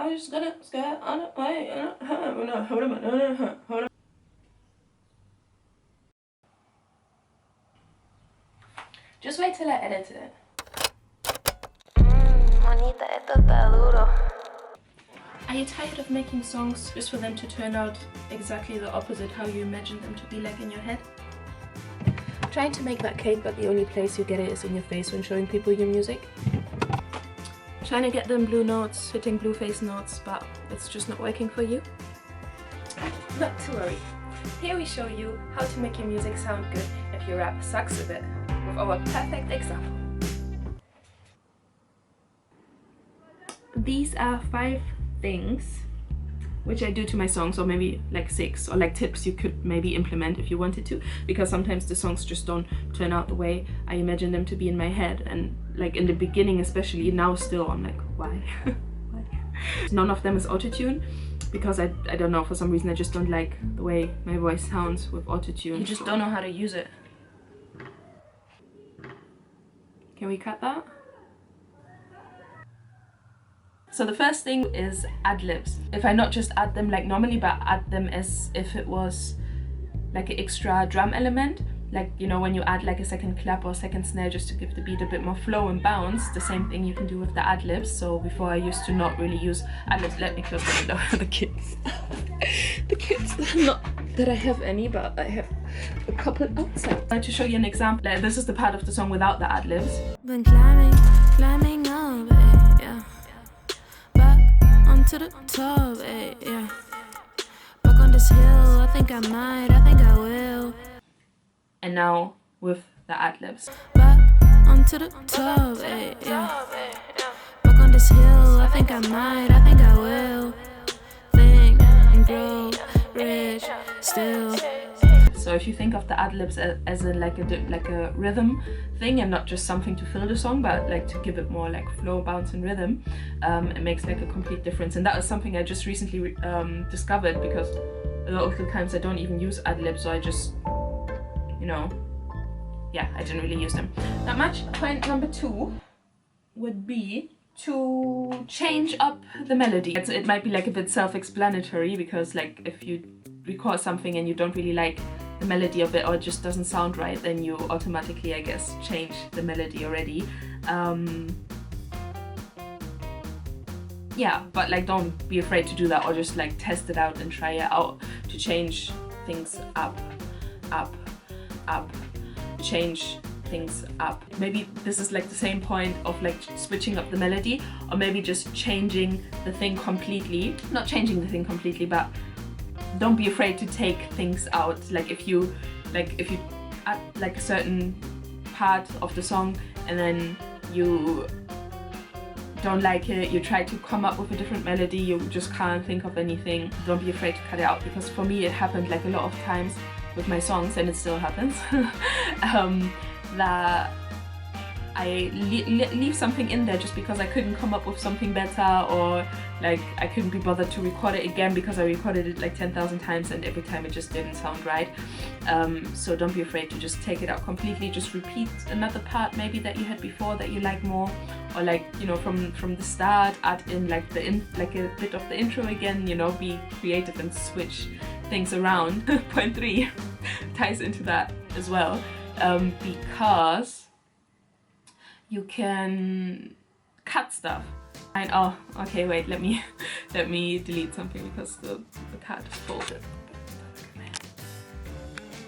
I just gotta get on it. Just wait till I edit it. Monita, esto está duro. Are you tired of making songs just for them to turn out exactly the opposite how you imagine them to be like in your head? Trying to make that cake, but the only place you get it is in your face when showing people your music. Trying to get them blue notes, hitting blue face notes, but it's just not working for you? Not to worry. Here we show you how to make your music sound good if your rap sucks a bit, with our perfect example. These are 5 things which I do to my songs, or maybe like 6, or like tips you could maybe implement if you wanted to, because sometimes the songs just don't turn out the way I imagine them to be in my head, and like in the beginning especially, now still I'm like, why? Why? None of them is autotune, because I don't know, for some reason I just don't like the way my voice sounds with autotune. You just don't know how to use it. Can we cut that? So the first thing is Adlips. If I not just add them like normally, but add them as if it was like an extra drum element, like, you know, when you add like a second clap or second snare just to give the beat a bit more flow and bounce, the same thing you can do with the Adlips. So before I used to not really use Adlips. Let me close the window. The kids. The kids, not that I have any, but I have a couple outside. To show you an example, like, this is the part of the song without the Adlips. Been climbing up, yeah. To the top, yeah. Back on this hill, I think I will. And now with the Adlips. Back onto the top, yeah. Back on this hill, I think I will. Think and grow rich still. So if you think of the Adlips as a like a rhythm thing, and not just something to fill the song, but like to give it more like flow, bounce and rhythm, it makes like a complete difference. And that is something I just recently discovered, because a lot of the times I don't even use Adlibs, so I just, you know, yeah, I didn't really use them that much. Point number 2 would be to change up the melody. It might be like a bit self-explanatory, because like if you record something and you don't really like the melody of it, or it just doesn't sound right, then you automatically, I guess, change the melody already. Yeah, but like don't be afraid to do that, or just like test it out and try it out to change things up, change things up. Maybe this is like the same point of like switching up the melody, or maybe just changing the thing completely. Not changing the thing completely, but don't be afraid to take things out. Like if you add like a certain part of the song and then you don't like it, you try to come up with a different melody, you just can't think of anything, don't be afraid to cut it out. Because for me it happened like a lot of times with my songs, and it still happens, that I leave something in there just because I couldn't come up with something better, or like I couldn't be bothered to record it again because I recorded it like 10,000 times and every time it just didn't sound right. So don't be afraid to just take it out completely, just repeat another part maybe that you had before that you like more, or like, you know, from the start add in like a bit of the intro again, you know, be creative and switch things around. Point 3 ties into that as well, because you can cut stuff. And oh, okay, wait, let me delete something because the cat is folded.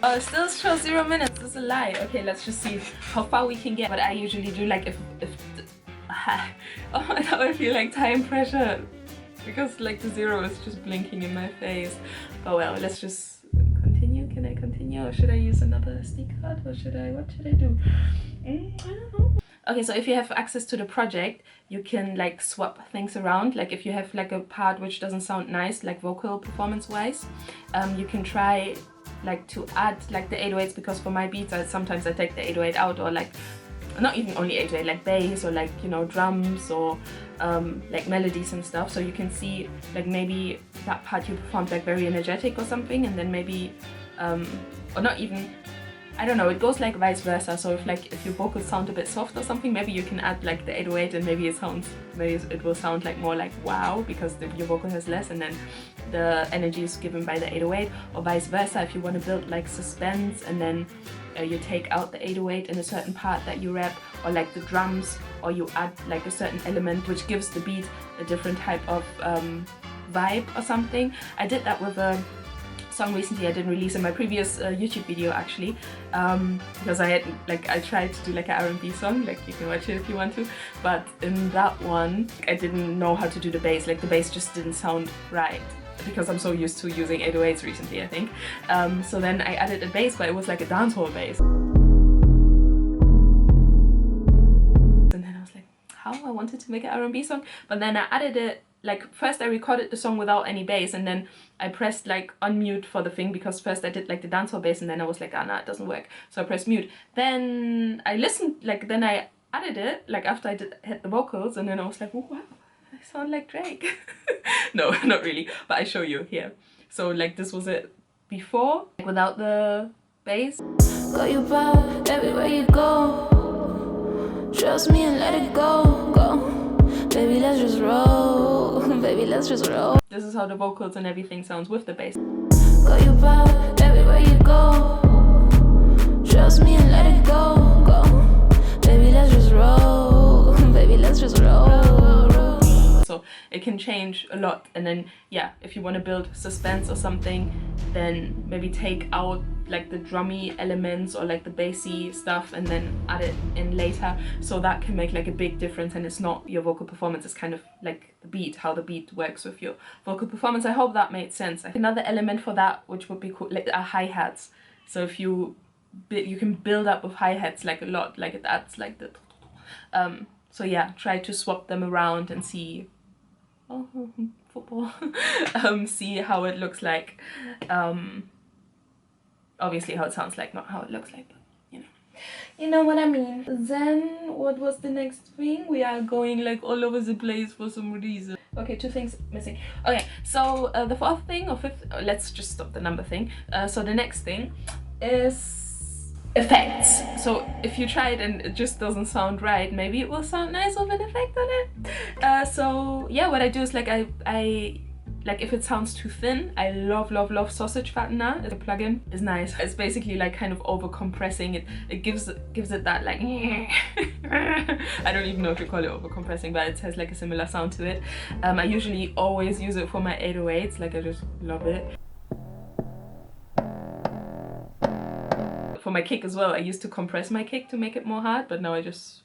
Oh, it still shows 0 minutes. That's a lie. Okay, let's just see how far we can get. What I usually do, like if oh, now I feel like time pressure because like the 0 is just blinking in my face. Oh well, let's just continue. Can I continue, or should I use another SD card, or what should I do? I don't know. Okay, so if you have access to the project, you can like swap things around. Like if you have like a part which doesn't sound nice, like vocal performance wise, you can try like to add like the 808s, because for my beats sometimes I take the 808 out, or like not even only 808, like bass, or like, you know, drums, or like melodies and stuff. So you can see like maybe that part you performed like very energetic or something, and then maybe or not even I don't know, it goes like vice versa. So if your vocals sound a bit soft or something, maybe you can add like the 808 and maybe it will sound like more like wow, because your vocal has less and then the energy is given by the 808, or vice versa. If you want to build like suspense and then you take out the 808 in a certain part that you rap, or like the drums, or you add like a certain element which gives the beat a different type of vibe or something. I did that with a song recently I didn't release in my previous YouTube video actually, because I tried to do like an R&B song, like you can watch it if you want to, but in that one I didn't know how to do the bass, like the bass just didn't sound right because I'm so used to using 808s recently, I think. So then I added a bass, but it was like a dancehall bass. And then I was like, how? I wanted to make an R&B song, but then I added it, like first I recorded the song without any bass, and then I pressed like unmute for the thing, because first I did like the dancehall bass and then I was like, ah, nah, it doesn't work. So I pressed mute. Then I listened, like then I added it, like after I hit the vocals, and then I was like, oh, wow, I sound like Drake. No, not really, but I show you here. So like this was it before, like, without the bass. Got you back everywhere you go. Trust me and let it go, go. Baby, let's just roll. Baby, let's just roll. This is how the vocals and everything sounds with the bass. Got you back everywhere you go. Trust me and let it go, go. Baby, let's just roll. Baby, let's just roll. So it can change a lot, and then yeah, if you want to build suspense or something, then maybe take out like the drummy elements or like the bassy stuff and then add it in later, so that can make like a big difference, and it's not your vocal performance, it's kind of like the beat, how the beat works with your vocal performance. I hope that made sense. Another element for that which would be cool, like, are hi-hats. So if you can build up with hi-hats like a lot, like it adds like the so yeah, try to swap them around and see football see how it looks like. Obviously how it sounds like, not how it looks like, but you know what I mean. Then what was the next thing? We are going like all over the place for some reason. Okay, 2 things missing. Okay, so the 4th thing or 5th, let's just stop the number thing. So the next thing is effects. So if you try it and it just doesn't sound right, maybe it will sound nice with an effect on it. So yeah, what I do is like I like, if it sounds too thin, I love sausage fattener. The plugin is nice. It's basically like kind of over compressing it. It gives it that like I don't even know if you call it over compressing, but it has like a similar sound to it. I usually always use it for my 808s, like I just love it. For my kick as well, I used to compress my kick to make it more hard, but now I just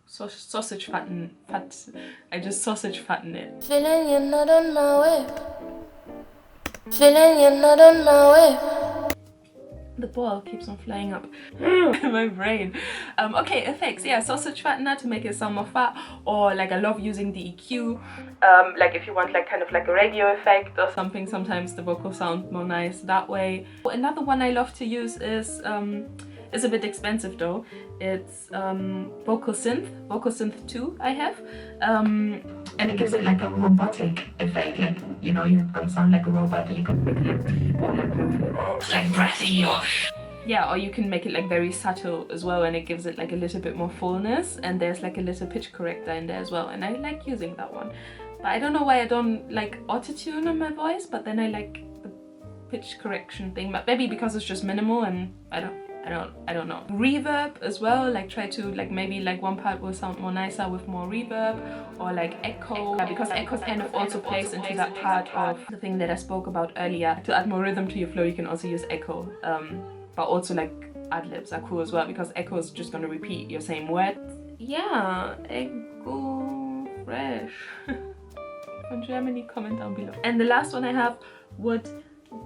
sausage fatten it. Feeling you're not on my way. Feeling you're not on my way. The ball keeps on flying up in my brain. Okay, effects. Yeah, sausage fattener to make it sound more fat, or like I love using the EQ. Like if you want like kind of like a radio effect or something, sometimes the vocals sound more nice that way. Another one I love to use is a bit expensive though. It's Vocal Synth 2 I have. And it gives it like a robotic effect, like, you know, you can sound like a robot, and you can make it deep or like breathy, or yeah, or you can make it like very subtle as well, and it gives it like a little bit more fullness, and there's like a little pitch corrector in there as well, and I like using that one. But I don't know why I don't like auto-tune on my voice, but then I like the pitch correction thing, but maybe because it's just minimal, and I don't know. Reverb as well, like try to like maybe like one part will sound more nicer with more reverb, or like echo, because echo kind of also plays into that part of the thing that I spoke about earlier. To add more rhythm to your flow, you can also use echo, but also like Adlips are cool as well, because echo is just going to repeat your same word. Yeah, echo fresh. From Germany, comment down below. And the last one I have would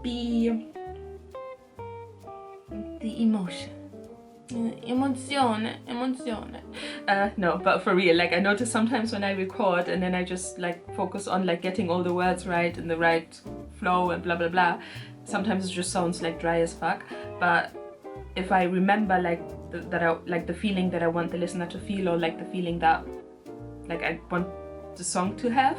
be the emotion. Emozione. No, but for real, like I notice sometimes when I record and then I just like focus on like getting all the words right and the right flow and blah blah blah, sometimes it just sounds like dry as fuck. But if I remember like the feeling that I want the listener to feel, or like the feeling that like I want the song to have,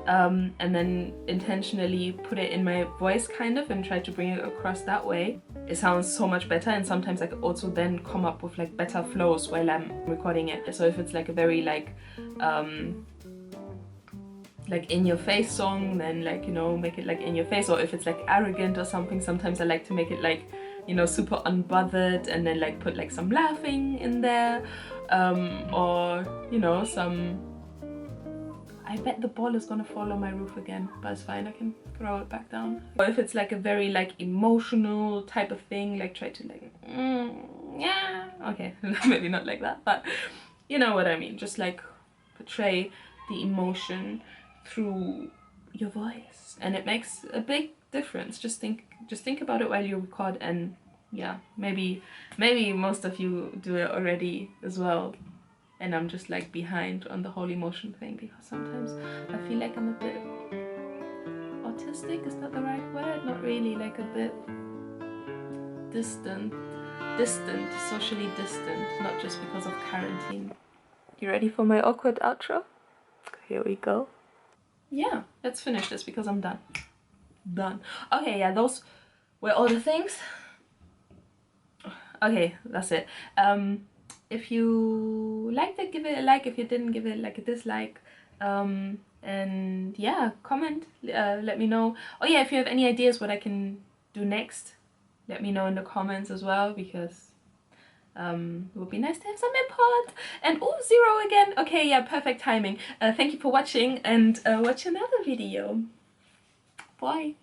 and then intentionally put it in my voice kind of and try to bring it across that way. It sounds so much better, and sometimes I could also then come up with like better flows while I'm recording it. So if it's like a very like in your face song, then like, you know, make it like in your face. Or if it's like arrogant or something, sometimes I like to make it like, you know, super unbothered, and then like put like some laughing in there, or you know, some, I bet the ball is gonna fall on my roof again, but it's fine, I can throw it back down. Or if it's like a very like emotional type of thing, like try to like yeah, okay, maybe not like that, but you know what I mean, just like portray the emotion through your voice, and it makes a big difference. Just think about it while you record, and yeah, maybe most of you do it already as well, and I'm just like behind on the whole emotion thing, because sometimes I feel like I'm a bit autistic, is that the right word? Not really, like a bit distant, socially distant, not just because of quarantine. You ready for my awkward outro? Here we go. Yeah, let's finish this because I'm done. Okay, yeah, those were all the things. Okay, that's it. If you liked it, give it a like. If you didn't, give it like a dislike. And yeah, comment, let me know. Oh yeah, if you have any ideas what I can do next, let me know in the comments as well, because it would be nice to have some input. And oh, 0 again. Okay, yeah, perfect timing. Thank you for watching, and watch another video. Bye.